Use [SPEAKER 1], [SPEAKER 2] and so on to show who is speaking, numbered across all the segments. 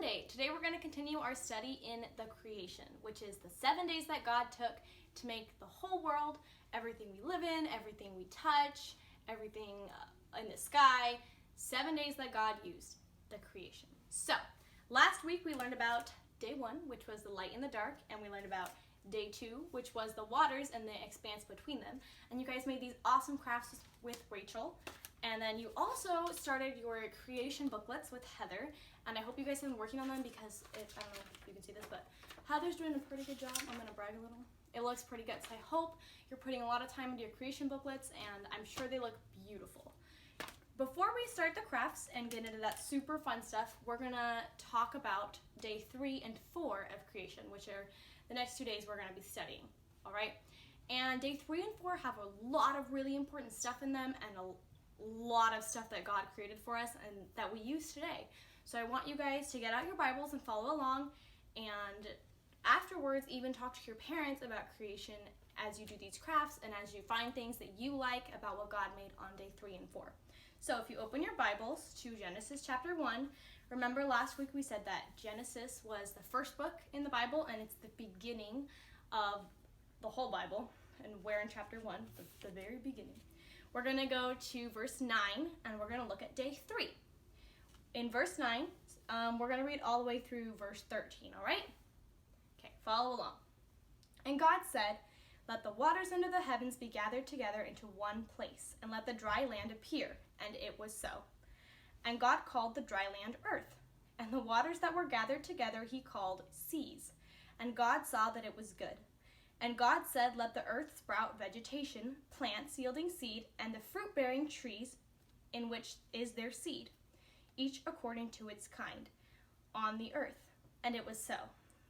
[SPEAKER 1] Sunday. Today we're going to continue our study in the creation, which is the 7 days that God took to make the whole world, everything we live in, everything we touch, everything in the sky. 7 days that God used, the creation. So, last week we learned about day 1, which was the light and the dark, and we learned about day 2, which was the waters and the expanse between them. And you guys made these awesome crafts with Rachel. And then you also started your creation booklets with Heather. And I hope you guys have been working on them because, I don't know if you can see this, but Heather's doing a pretty good job. I'm going to brag a little. It looks pretty good. So I hope you're putting a lot of time into your creation booklets, and I'm sure they look beautiful. Before we start the crafts and get into that super fun stuff, we're going to talk about day 3 and 4 of creation, which are the next 2 days we're going to be studying. All right? And day 3 and 4 have a lot of really important stuff in them and a lot of stuff that God created for us and that we use today. So I want you guys to get out your Bibles and follow along, and afterwards even talk to your parents about creation as you do these crafts and as you find things that you like about what God made on day 3 and 4. So if you open your Bibles to Genesis chapter 1, remember last week we said that Genesis was the first book in the Bible, and it's the beginning of the whole Bible, and we're in chapter 1, the very beginning. We're going to go to verse 9, and we're going to look at day 3. In verse 9, we're going to read all the way through verse 13, all right? Okay, follow along. And God said, "Let the waters under the heavens be gathered together into one place, and let the dry land appear." And it was so. And God called the dry land earth, and the waters that were gathered together he called seas. And God saw that it was good. And God said, "Let the earth sprout vegetation, plants yielding seed, and the fruit-bearing trees in which is their seed, each according to its kind, on the earth." And it was so.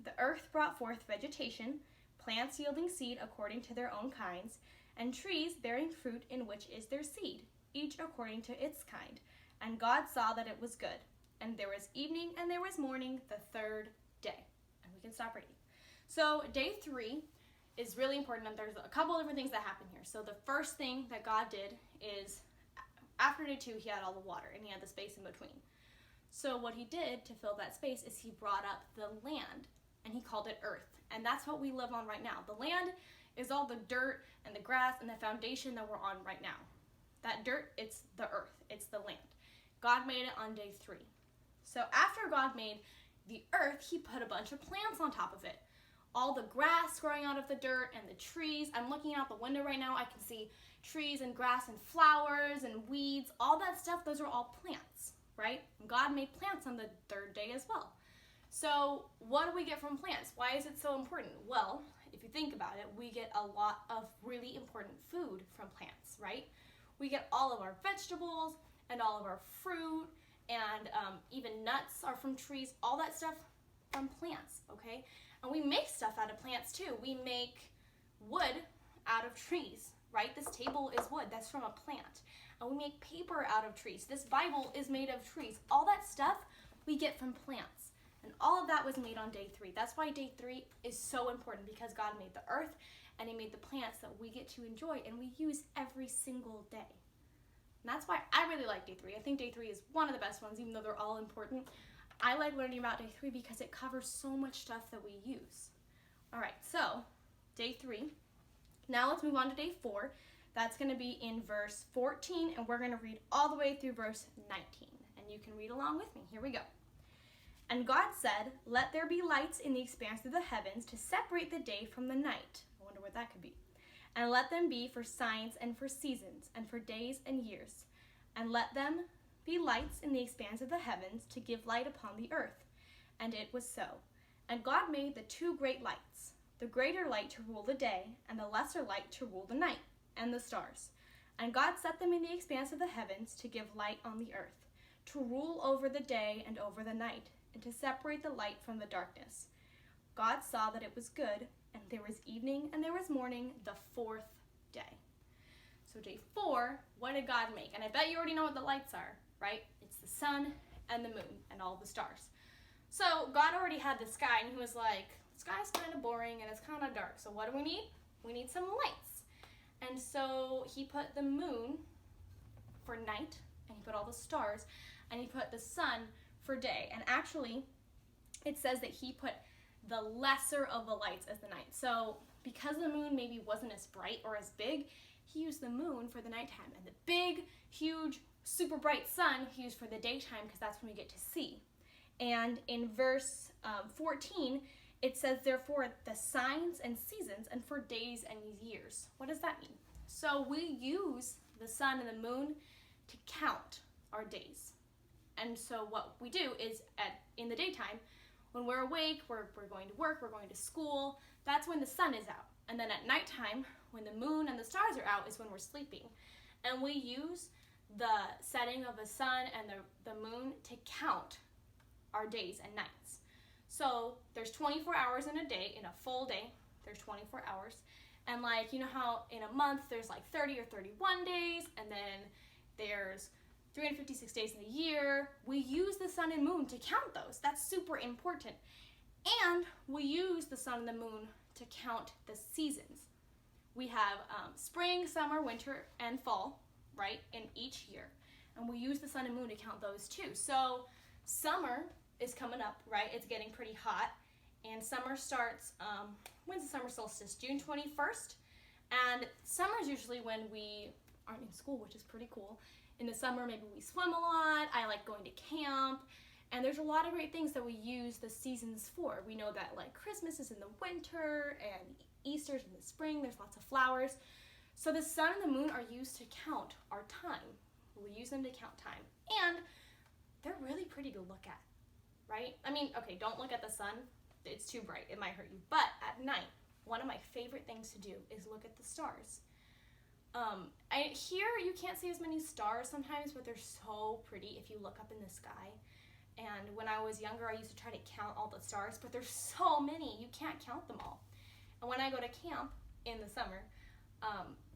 [SPEAKER 1] The earth brought forth vegetation, plants yielding seed according to their own kinds, and trees bearing fruit in which is their seed, each according to its kind. And God saw that it was good. And there was evening and there was morning, the third day. And we can stop reading. So day 3 is really important, and there's a couple different things that happen here. So the first thing that God did is, after day 2, he had all the water, and he had the space in between. So what he did to fill that space is he brought up the land, and he called it earth. And that's what we live on right now. The land is all the dirt and the grass and the foundation that we're on right now. That dirt, it's the earth, it's the land. God made it on day 3. So after God made the earth, he put a bunch of plants on top of it. All the grass growing out of the dirt and the trees. I'm looking out the window right now. I can see trees and grass and flowers and weeds. All that stuff, those are all plants, right? And God made plants on the 3rd day as well. So what do we get from plants? Why is it so important? Well, if you think about it, we get a lot of really important food from plants, right? We get all of our vegetables and all of our fruit, and even nuts are from trees. All that stuff from plants, okay? And we make stuff out of plants too. We make wood out of trees, right? This table is wood. That's from a plant. And we make paper out of trees. This Bible is made of trees. All that stuff we get from plants. And all of that was made on day 3. That's why day 3 is so important, because God made the earth and he made the plants that we get to enjoy and we use every single day. And that's why I really like day 3. I think day 3 is one of the best ones, even though they're all important. I like learning about day 3 because it covers so much stuff that we use. All right, so day 3. Now let's move on to day 4. That's going to be in verse 14, and we're going to read all the way through verse 19. And you can read along with me. Here we go. And God said, "Let there be lights in the expanse of the heavens to separate the day from the night." I wonder what that could be. "And let them be for signs and for seasons and for days and years. And let them be lights in the expanse of the heavens to give light upon the earth." And it was so. And God made the 2 great lights, the greater light to rule the day, and the lesser light to rule the night, and the stars. And God set them in the expanse of the heavens to give light on the earth, to rule over the day and over the night, and to separate the light from the darkness. God saw that it was good, and there was evening and there was morning, the 4th day. So day 4, what did God make? And I bet you already know what the lights are, right? It's the sun and the moon and all the stars. So God already had the sky, and he was like, the sky's kind of boring and it's kind of dark. So what do we need? We need some lights. And so he put the moon for night, and he put all the stars, and he put the sun for day. And actually, it says that he put the lesser of the lights as the night. So because the moon maybe wasn't as bright or as big, he used the moon for the nighttime, and the big, huge, super bright sun he used for the daytime, because that's when we get to see. And in verse 14, it says, therefore, the signs and seasons, and for days and years. What does that mean? So we use the sun and the moon to count our days. And so what we do is in the daytime, when we're awake, we're going to work, we're going to school, that's when the sun is out. And then at nighttime, when the moon and the stars are out, is when we're sleeping. And we use the setting of the sun and the moon to count our days and nights. So there's 24 hours in a day, in a full day, there's 24 hours. And like, you know how in a month there's like 30 or 31 days, and then there's 356 days in a year. We use the sun and moon to count those. That's super important. And we use the sun and the moon to count the seasons. We have spring, summer, winter, and fall, right, in each year. And we use the sun and moon to count those too. So summer is coming up, right? It's getting pretty hot. And summer starts, when's the summer solstice? June 21st. And summer is usually when we aren't in school, which is pretty cool. In the summer, maybe we swim a lot. I like going to camp. And there's a lot of great things that we use the seasons for. We know that like Christmas is in the winter and Easter's in the spring. There's lots of flowers. So the sun and the moon are used to count our time. We use them to count time. And they're really pretty to look at, right? I mean, okay, don't look at the sun. It's too bright. It might hurt you. But at night, one of my favorite things to do is look at the stars. Here you can't see as many stars sometimes, but they're so pretty if you look up in the sky. And when I was younger, I used to try to count all the stars, but there's so many, you can't count them all. And when I go to camp in the summer,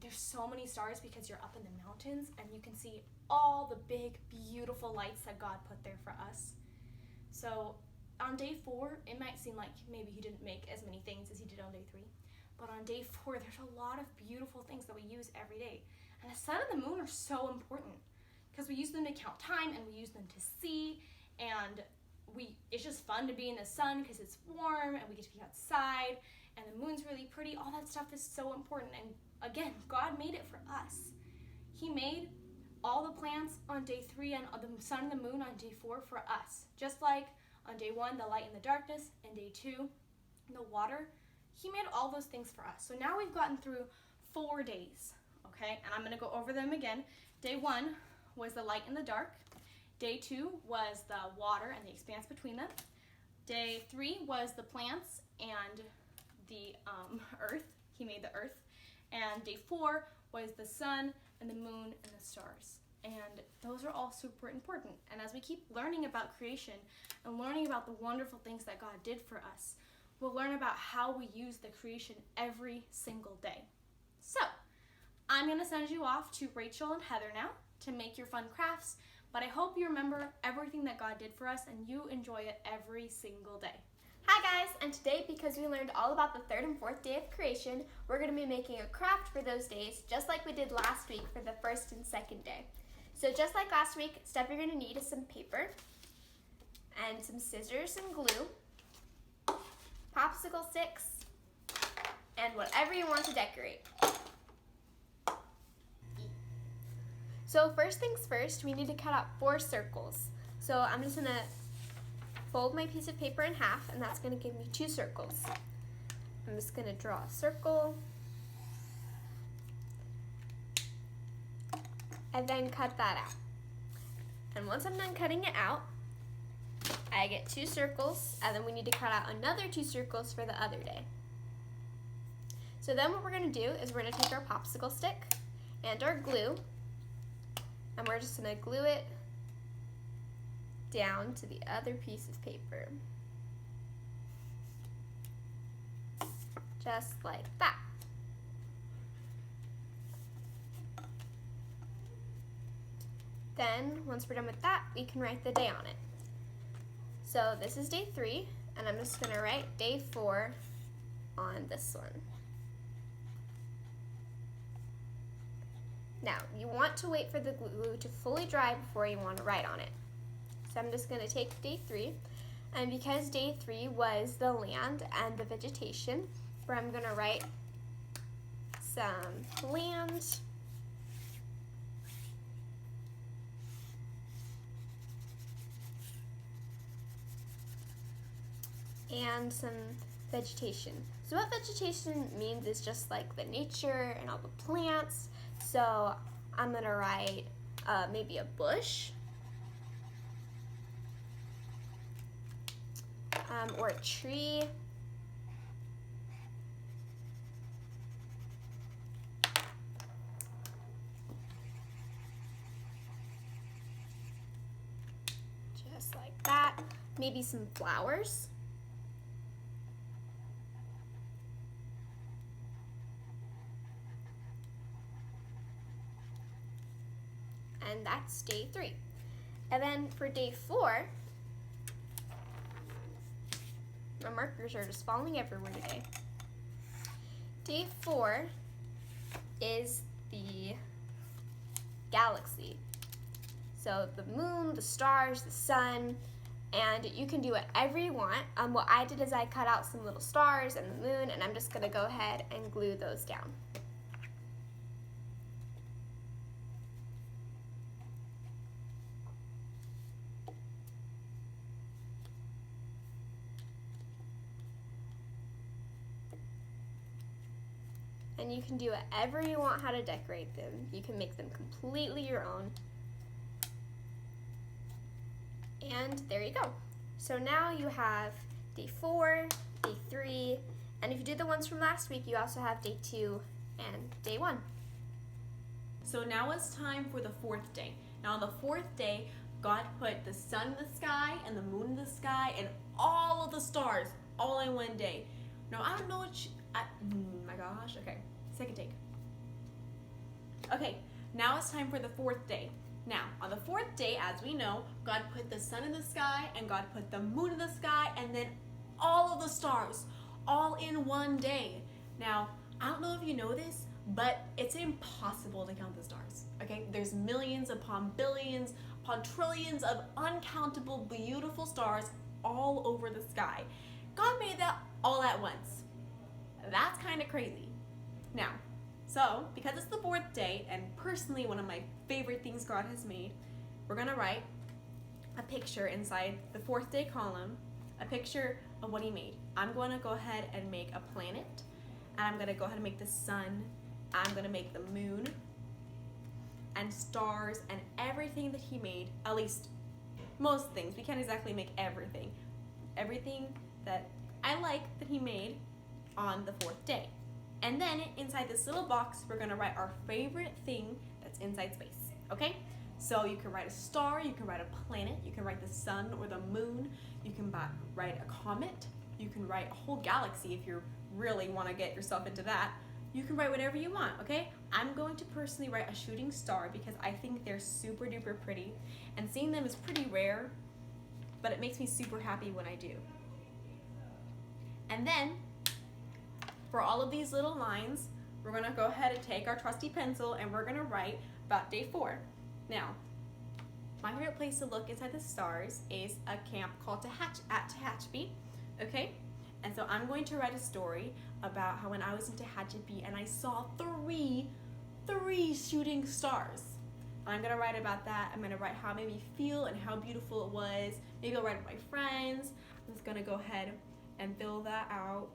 [SPEAKER 1] there's so many stars because you're up in the mountains and you can see all the big, beautiful lights that God put there for us. So on day 4, it might seem like maybe he didn't make as many things as he did on day 3. But on day 4, there's a lot of beautiful things that we use every day. And the sun and the moon are so important because we use them to count time and we use them to see. And it's just fun to be in the sun because it's warm and we get to be outside. And the moon's really pretty. All that stuff is so important. And again, God made it for us. He made all the plants on day 3 and the sun and the moon on day 4 for us. Just like on day 1, the light and the darkness, and day 2, the water. He made all those things for us. So now we've gotten through 4 days, okay? And I'm going to go over them again. Day 1 was the light and the dark. Day 2 was the water and the expanse between them. Day 3 was the plants and the earth. He made the earth. And day 4 was the sun and the moon and the stars. And those are all super important. And as we keep learning about creation and learning about the wonderful things that God did for us, we'll learn about how we use the creation every single day. So, I'm going to send you off to Rachel and Heather now to make your fun crafts, but I hope you remember everything that God did for us and you enjoy it every single day.
[SPEAKER 2] Hi guys, and today, because we learned all about the 3rd and 4th day of creation, we're going to be making a craft for those days, just like we did last week for the 1st and 2nd day. So just like last week, stuff you're going to need is some paper, and some scissors and glue, popsicle sticks, and whatever you want to decorate. So first things first, we need to cut out 4 circles. So I'm just going to fold my piece of paper in half, and that's going to give me 2 circles. I'm just going to draw a circle, and then cut that out. And once I'm done cutting it out, I get 2 circles, and then we need to cut out another 2 circles for the other day. So then what we're going to do is we're going to take our popsicle stick and our glue, and we're just going to glue it down to the other piece of paper. Just like that. Then, once we're done with that, we can write the day on it. So this is day 3, and I'm just going to write day 4 on this one. Now, you want to wait for the glue to fully dry before you want to write on it. So I'm just going to take day 3, And because day 3 was the land and the vegetation, where I'm going to write some land and some vegetation. So what vegetation means is just like the nature and all the plants. So I'm going to write maybe a bush. Or a tree. Just like that. Maybe some flowers. And that's day 3. And then for day 4, my markers are just falling everywhere today. Day 4 is the galaxy. So the moon, the stars, the sun, and you can do whatever you want. What I did is I cut out some little stars and the moon, and I'm just gonna go ahead and glue those down. And you can do whatever you want how to decorate them. You can make them completely your own. And there you go. So now you have day 4, day 3, and if you did the ones from last week, you also have day 2 and day 1.
[SPEAKER 1] So now it's time for the 4th day. Now on the 4th day, God put the sun in the sky and the moon in the sky and all of the stars all in one day. Now I don't know what my gosh, okay, second take. Okay, now it's time for the 4th day. Now, on the 4th day, as we know, God put the sun in the sky and God put the moon in the sky and then all of the stars all in one day. Now, I don't know if you know this, but it's impossible to count the stars, okay? There's millions upon billions upon trillions of uncountable beautiful stars all over the sky. God made that all at once. That's kind of crazy. Now, so because it's the 4th day, and personally one of my favorite things God has made, we're gonna write a picture inside the 4th day column, a picture of what he made. I'm going to go ahead and make a planet, and I'm gonna go ahead and make the sun, I'm gonna make the moon, and stars, and everything that he made, at least most things. We can't exactly make everything. Everything that I like that he made on the 4th day. And then inside this little box, we're gonna write our favorite thing that's inside space, okay? So you can write a star, you can write a planet, you can write the sun or the moon, you can write a comet, you can write a whole galaxy if you really wanna get yourself into that. You can write whatever you want, okay? I'm going to personally write a shooting star because I think they're super duper pretty, and seeing them is pretty rare, but it makes me super happy when I do. And then, for all of these little lines, we're gonna go ahead and take our trusty pencil and we're gonna write about day 4. Now, my favorite place to look inside the stars is a camp called Tehachapi, okay? And so I'm going to write a story about how when I was in Tehachapi and I saw three shooting stars. I'm gonna write about that. I'm gonna write how it made me feel and how beautiful it was. Maybe I'll write it with my friends. I'm just gonna go ahead and fill that out.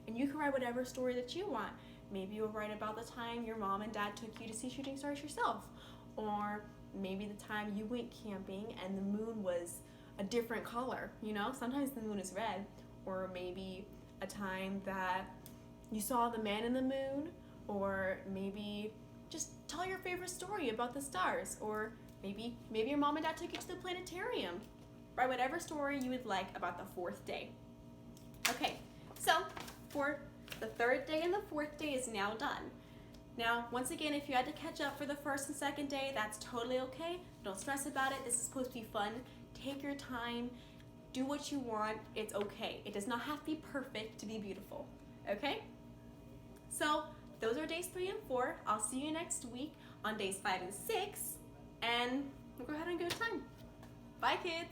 [SPEAKER 1] And you can write whatever story that you want. Maybe you'll write about the time your mom and dad took you to see shooting stars yourself. Or maybe the time you went camping and the moon was a different color, you know? Sometimes the moon is red. Or maybe a time that you saw the man in the moon. Or maybe just tell your favorite story about the stars. Or maybe your mom and dad took you to the planetarium. Write whatever story you would like about the 4th day. Okay, so for the 3rd day and the 4th day is now done. Now, once again, if you had to catch up for the 1st and 2nd day, that's totally okay. Don't stress about it. This is supposed to be fun. Take your time. Do what you want. It's okay. It does not have to be perfect to be beautiful. Okay? So, those are days 3 and 4. I'll see you next week on days 5 and 6. And we'll go ahead and go time. Bye, kids.